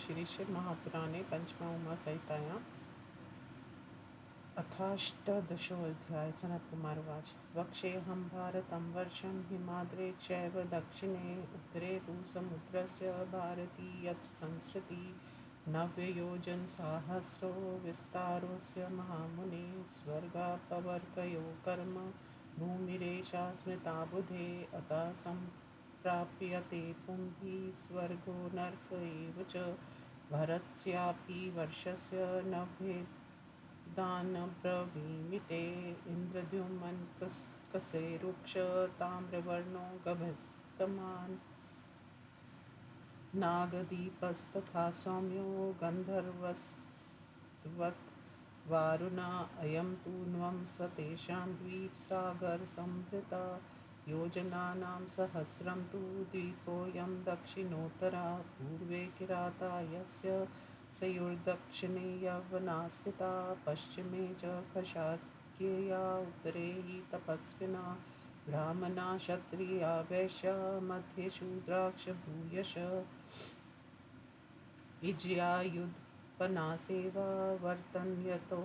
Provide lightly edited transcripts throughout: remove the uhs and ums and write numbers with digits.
श्री शिव महापुराणे पंचमउमा संहितायां अथाष्टादशोऽध्यायः। सनत्कुमार उवाच। वक्ष्येऽहं भारतं वर्षं हिमाद्रे चैव दक्षिणे उत्तरे तु समुद्रस्य भारती यत्र संसृतिः नव्ययोजनसहस्रो विस्तारोऽस्य महामुने स्वर्गापवर्गयो कर्म भूमिरेषा स्मृता बुधे अतः सम्प्राप्यते पुंभिः स्वर्गो नरक एव च भरतस्यापि वर्षस्य नभेदानब्रवीमिते इन्द्रद्युम्नकसे ताम्रवर्णो गभस्तमान् नागदीपस्तथा सौम्यो गन्धर्वस्त्वत् वारुणा अयं तु न्वंसतेषां द्वीपसागरसंवृता योजनानां सहस्रं तु द्वीपोऽयं दक्षिणोत्तरा पूर्वे किराता यस्य सयोर्दक्षिणे यवना स्थिता पश्चिमे च खशाक्येया उत्तरे हि तपस्विना ब्राह्मणा क्षत्रिया वैश्या मध्ये शूद्राक्ष भूयश इज्यायुधपनासेवा वर्तन्यतो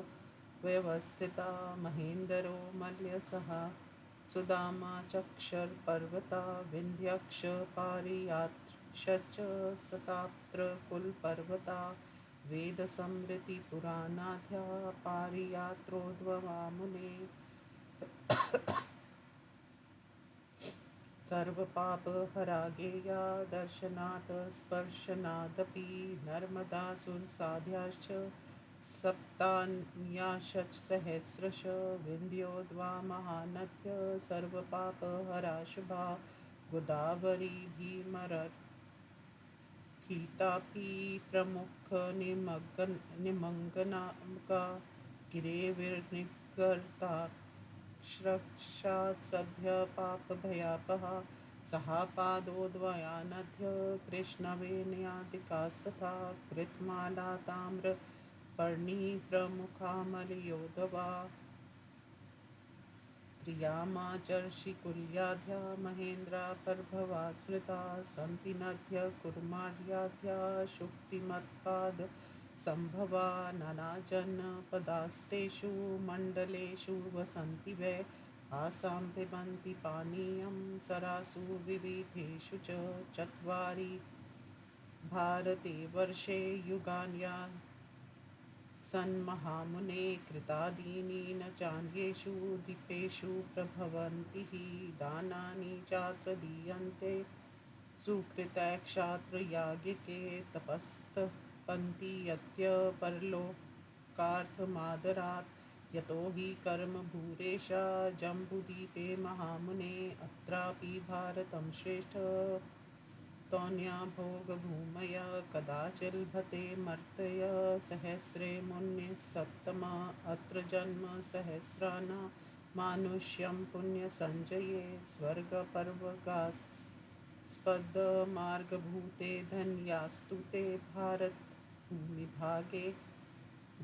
व्यवस्थिता महेन्द्रो मल्यसः सुदामा चक्षरपर्वता विन्ध्यक्ष पारियात्रश्च सताप्त्रकुलपर्वता वेदसमृतिपुराणाध्या पारियात्रोद्भवामुने सर्वपापहरा गेया दर्शनात् स्पर्शनादपि नर्मदासुरसाध्याश्च सप्तान्याश्च सहस्रश विन्ध्योद्वा महानद्य सर्वपापहरा शुभा गोदावरी भीमरर्थितापि प्रमुख निमग्नाका गिरेर्विनिर्गता श्रक्षात् सद्य पापभयापहा सहापादोद्वयानद्य कृष्णवेणयादिकास्तथा कृतमाला ताम्रपर्णी प्रमुखामलयोधवा त्रियामाचर्षिकुल्याद्या महेन्द्रा पर्भवा स्मृता सन्ति नद्य कुर्मार्याद्या शुक्तिमत्पाद संभवा नानाजनपदास्तेषु मण्डलेषु वसन्ति वै आसां पिबन्ति पानीयं सरासु विविधेषु च चत्वारि भारते वर्षे युगान्या सन्महामुने कृतादीनि न चान्येषु दीपेषु प्रभवन्ति हि दानानि चात्र दीयन्ते सुकृतक्षात्रयाज्ञिके तपस्तपन्ति यत्य परलोकार्थमादरात् यतो हि कर्मभूरेशा जम्बूद्वीपे महामुने अत्रापि भारतं श्रेष्ठ तौन्या भोगभूमय कदाचिल्भते मर्तय सहस्रे मुनिसत्तमा अत्र जन्म सहस्राणा मानुष्यं पुण्यसञ्जये स्वर्गपर्वगास्पदमार्गभूते धन्यास्तु ते भारतभूमिभागे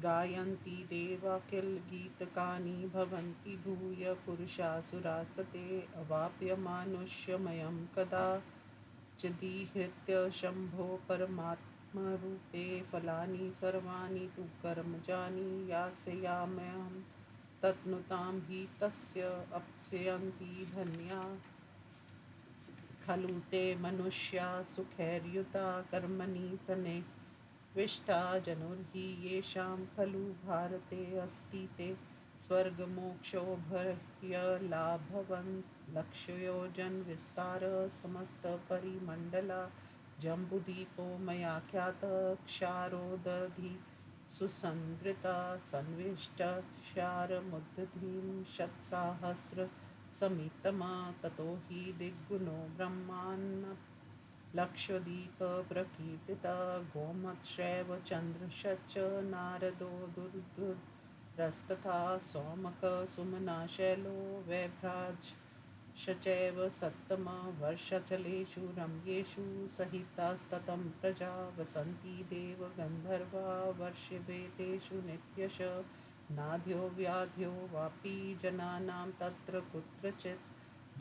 गायन्ति देवा किल गीतकानि भवन्ति भूय पुरुषासुरासते अवाप्य मानुष्यमयं कदा चिदीहृत्य शम्भो परमात्मरूपे फलानि सर्वाणि तु कर्मजानि यास्याम्यहं तत्नुतां हि तस्य अप्स्यन्ति धन्या खलु ते मनुष्या सुखैर्युता कर्मणि सन्निविष्टा जनुर्हि येषां खलु भारते अस्ति ते स्वर्गमोक्षोभयलाभवन्त लक्षयोजनविस्तार समस्तपरिमण्डला जम्बूद्वीपो मया ख्यातः क्षारोदधि सुसंवृता सन्विष्टक्षारमुदधीं शतसाहस्रसमितमा ततो हि दिग्गुणो ब्रह्माण्डलक्षद्वीपप्रकीर्तिता गोमत्स्यैव चन्द्रश्च नारदो दुर्धरस्तथा सौमक सुमना शैलो वैभ्राजश्चैव सत्तमा वर्षाचलेषु रम्येषु सहितास्ततं प्रजा वसन्ति देवगन्धर्वा वर्षभेदेषु नित्यश नाद्यो व्याध्यो वापि जनानां तत्र कुत्रचित्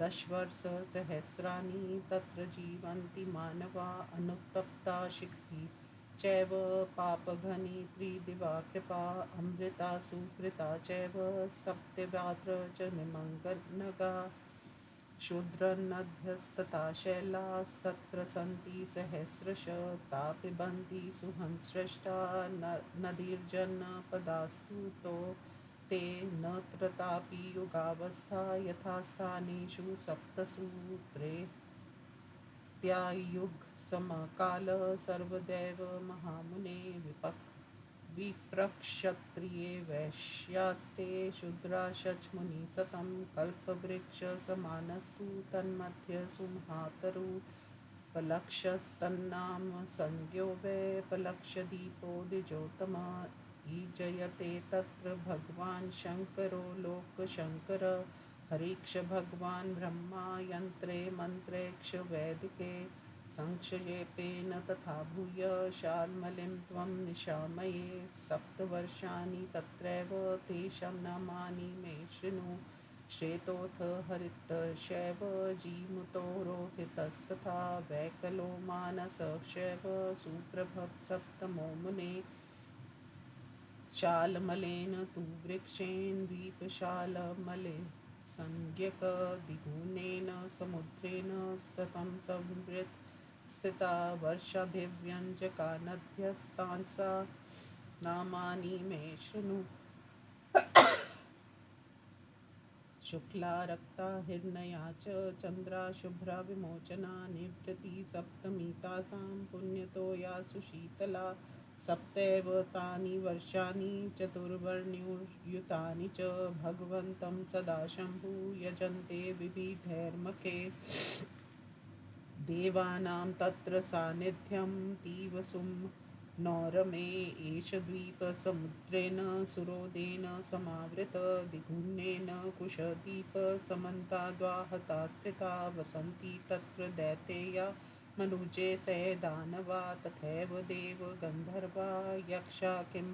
दशवर्षसहस्राणि तत्र जीवन्ति मानवा अनुत्तप्ता शिखि चैव पापघनी त्रिदिवा कृपा अमृता सुकृता चैव सप्तवात्र च निमग्नगा शूद्रनध्यस्तथा शैलास्तत्र सन्ति सहस्रश ता पिबन्ति सुहंसृष्टा नदीर्जनपदास्तु तो ते न त्रतापि युगावस्था यथा स्थानेषु सप्तसूत्रे त्यायुग समकाल सर्वदैव महामुने विप्रक्षत्रिये वैश्यास्ते शूद्राशचमुनि सतं कल्पवृक्षसमानस्तु तन्मध्ये सुमहातरु पलक्षस्तन्नाम संज्ञो वैपलक्ष्यदीपो द्विजोतम ईजयते तत्र भगवान् शङ्करो लोकशङ्कर हरीक्ष भगवान् ब्रह्मा यन्त्रे मन्त्रेक्ष वैदिके संक्षेपेन तथा भूय शाल्मलिं त्वं निशामये सप्तवर्षाणि तत्रैव तेषां नामानि मे शृणु श्वेतोऽथ हरितशैव जीमुतो रोहितस्तथा वैकलो मानसशैव सुप्रभः सप्तमो मुने शालमलेन तु वृक्षेण द्वीपशालमले संज्ञक द्विगुणेन समुद्रेण स्ततं संवृत स्थिता वर्षाभिव्यञ्जका नद्यस्तांसा नामानि मे शृणु शुक्ला रक्ता हिरण्या च चन्द्रा शुभ्रा विमोचना निवृत्ति सप्तमी तासां पुण्यतो या सुशीतला सप्तैव तानि वर्षाणि चतुर्वर्ण्ययुतानि च भगवन्तं सदा शम्भु यजन्ते विविधैर्मखे देवानां तत्र सान्निध्यं तीवसुं नौरमे एष द्वीपसमुद्रेण सुरोदेन समावृत दिगुण्येन कुशदीपसमन्ताद्वाहता स्थिता वसन्ति तत्र दैतेया मनुजे सैदानवा तथैव देव गन्धर्वा यक्षा किं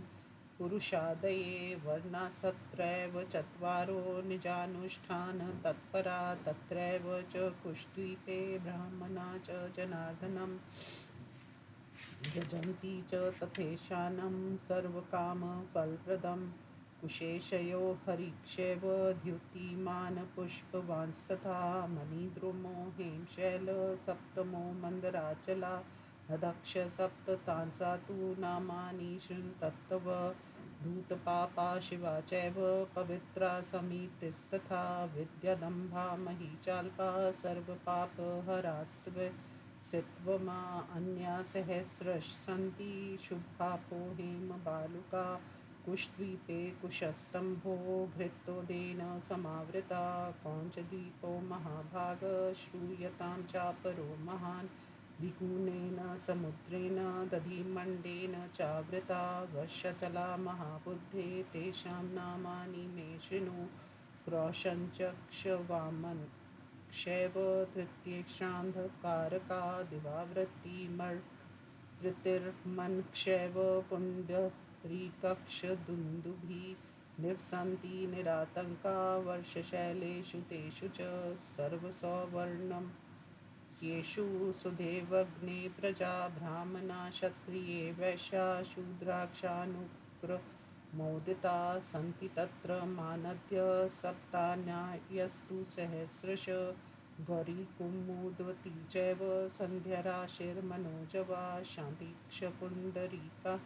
पुरुषादये वर्णास्तत्रैव चत्वारो निजानुष्ठान तत्परा तत्रैव च कुशद्वीपे ब्राह्मणा च जनार्दनम् यजन्ति च तथेशानं सर्वकामफलप्रदं कुशेशयो हरिक्षेव द्युतिमान् पुष्पवांस्तथा मणिद्रुमो हेमशैल सप्तमो मन्दराचला दक्ष सप्ततांसा तु नामानि शृण्वन्तव धूतपापा शिवा चैव पवित्रा समितिस्तथा विद्यादम्भा महीचाल्पा सर्वपापहरास्त्वे सित्वमा अन्या सहस्रश सन्ति शुभापो हेमबालुका कुशद्वीपे कुशस्तम्भो घृतोदेन समावृता कौञ्चद्वीपो महाभाग श्रूयतां चापरो महान् द्विगुणेन समुद्रेण दधिमण्डेन चावृता वर्षचला महाबुद्धे तेषां नामानि मे शृणु क्रौशञ्चक्षवामन् क्षैव तृतीयक्षान्धकारका दिवावृत्तिमर्वृत्तिर्मन्क्षैव पुण्डरीकक्षदुन्दुभिः निवसन्ति निरातङ्का वर्षशैलेषु तेषु च सर्वसौवर्णं येषु सुदेवग्ने प्रजा ब्राह्मणा क्षत्रिये वैश्या शूद्राक्षानुक्रमोदिता सन्ति तत्र मानद्य सप्तान्यायस्तु सहस्रश गौरीकुमुद्वती चैव सन्ध्याराशिर्मनोजवा शान्तिक्षपुण्डरीका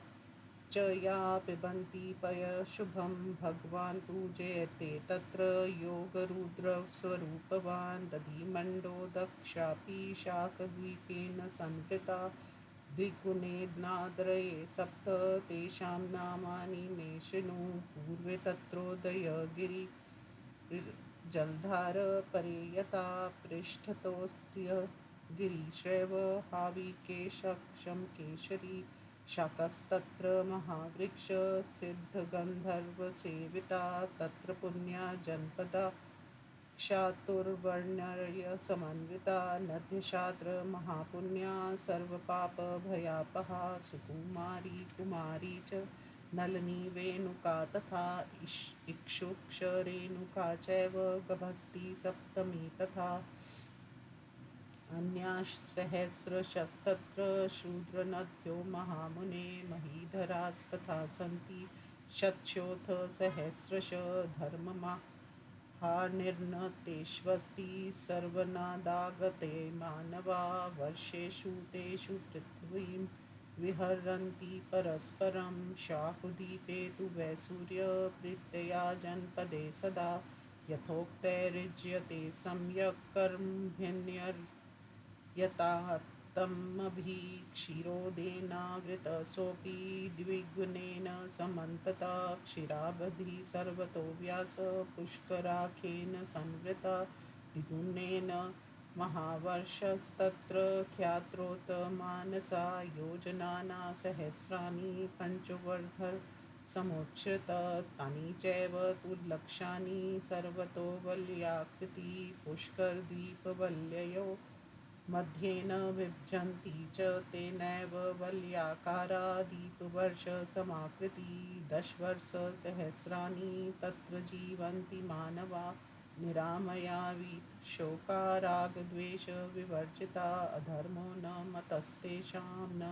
च या पिबन्ति पयशुभं भगवान् पूजयते तत्र योगरुद्रस्वरूपवान् दधिमण्डो दक्षापि शाकद्वीपेन संवृता द्विगुणेनादरये सप्त तेषां नामानि मे शृणु पूर्वे तत्रोदयगिरि जलधार परे यथा पृष्ठतोऽस्त्य गिरिशैव हाविकेशक्षं केशरी शाकस्तत्र महावृक्ष सिद्धगन्धर्वसेविता तत्र पुण्या जनपदा क्षातुर्वर्ण्य समन्विता नद्यशात्र महापुण्या सर्वपापभयापहा सुकुमारी कुमारी च नलिनी वेणुका तथा इक्षुक्षरेणुका चैव गभस्ति सप्तमी तथा अन्याः सहस्रशस्तत्र शूद्रनद्यो महामुने महीधरास्तथा सन्ति शतशोऽथ सहस्रश धर्ममा हानिर्न तेष्वस्ति सर्वनादागते मानवा वर्षेषु तेषु पृथ्वीं विहरन्ति परस्परं शाहुदीपे तु वैसूर्यप्रीत्या जनपदे सदा यथोक्तैर्युज्यते सम्यक् कर्मण्यर्यथा क्षीरोदेनावृतसोऽपि द्विगुणेन समन्तता क्षीराब्धिः सर्वतो व्यास पुष्कराख्येन संवृता द्विगुणेन महावर्षस्तत्र ख्यात्रोतमानसा योजनाना सहस्राणि पञ्चवर्ध समुच्छ्रित तानि चैव तु लक्षानि सर्वतो वलयाकृति पुष्करद्वीपवलयो मध्येन विभजन्ति च तेनैव वलयाकारा दीपवर्षसमाकृति दशवर्षसहस्राणि तत्र जीवन्ति मानवा निरामया वीतशोकारागद्वेषविवर्जिता अधर्मो न मतस्तेषां न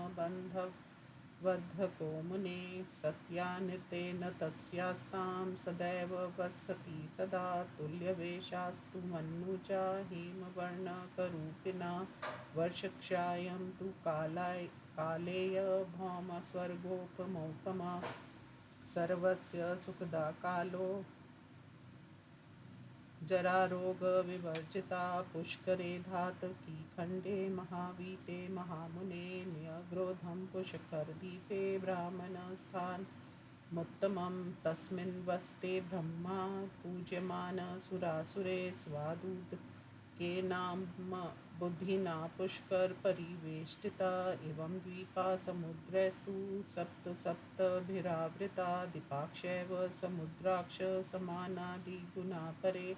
बन्धको मुने सत्यानितेन तस्यास्तां सदैव वसति सदा तुल्यवेषास्तु मनुजा हेमवर्णकरूपिणा वर्षक्षायं तु कालेय भौमस्वर्गोपमोपमा सर्वस्य सुखदा कालो जरारोगविवर्जिता पुष्करे धातकी खण्डे महावीते महामुने न्यग्रोधं पुष्करद्वीपे ब्राह्मणस्थानमुत्तमं तस्मिन् वसते ब्रह्मा पूज्यमान सुरासुरे स्वादुदके नाम बुद्धिना पुष्करपरिवेष्टिता एवं द्वीपा समुद्रैस्तु सप्त सप्तभिरावृता दीपाक्षैव समुद्राक्ष समानादिगुणा परे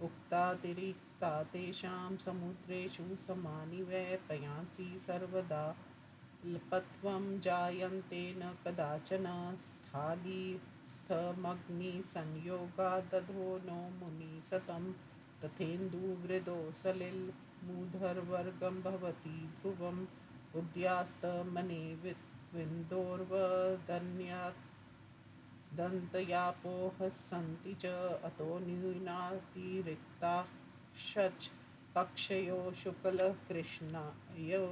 उक्तातिरिक्ता तेषां समुद्रेषु समानि वै पयांसि सर्वदा लपत्वं जायन्ते न कदाचन स्थालीस्थमग्निसंयोगादधो नो मुनिसतं तथेन्दुवृदो सलिलमूधर्वर्गं भवति ध्रुवम् उद्यास्तमने विन्दोर्वदन्यात् दन्तयापोः सन्ति च अतो न्यूनातिरिक्ताश्च पक्षयो शुक्लकृष्णयो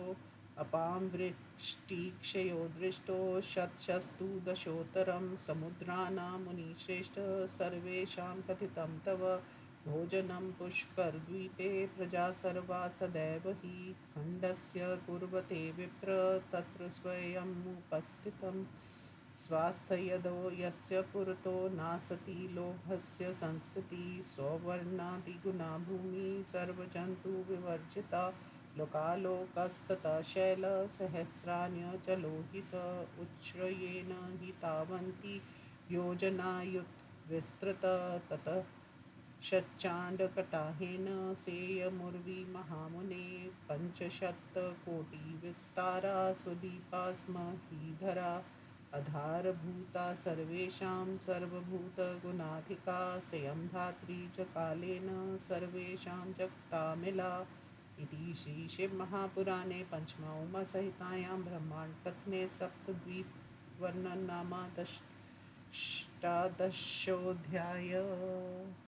अपां वृष्टिक्षयो दृष्टो शतशस्तु दशोत्तरं समुद्राणां मुनिश्रेष्ठ सर्वेषां कथितं तव भोजनं पुष्करद्वीपे प्रजा सर्वा सदैव हि खण्डस्य कुर्वते विप्र तत्र स्वयमुपस्थितम् स्वास्थ्यदो यस्य पुरतो नासति लोभस्य संस्थितिः सौवर्णादिगुणा भूमिः सर्वजन्तुविवर्जिता लोकालोकस्ततः शैलसहस्राण्यचलो हि स उच्छ्रयेण हि तावन्ति योजनायुतविस्तृत ततः षट्चाण्डकटाहेन सेयमुर्विमहामुने पञ्चशतकोटिविस्तारा स्वदीपा स्म हि धरा आधारभूता सर्वेषां सर्वभूतगुणाधिका स्वयं धात्री च कालेन सर्वेषां जगतामिला इति श्रीशिवमहापुराणे पञ्चमोमासहितायां ब्रह्माण्डकथने सप्तद्वीपवर्णननामाष्टादशोऽध्यायः।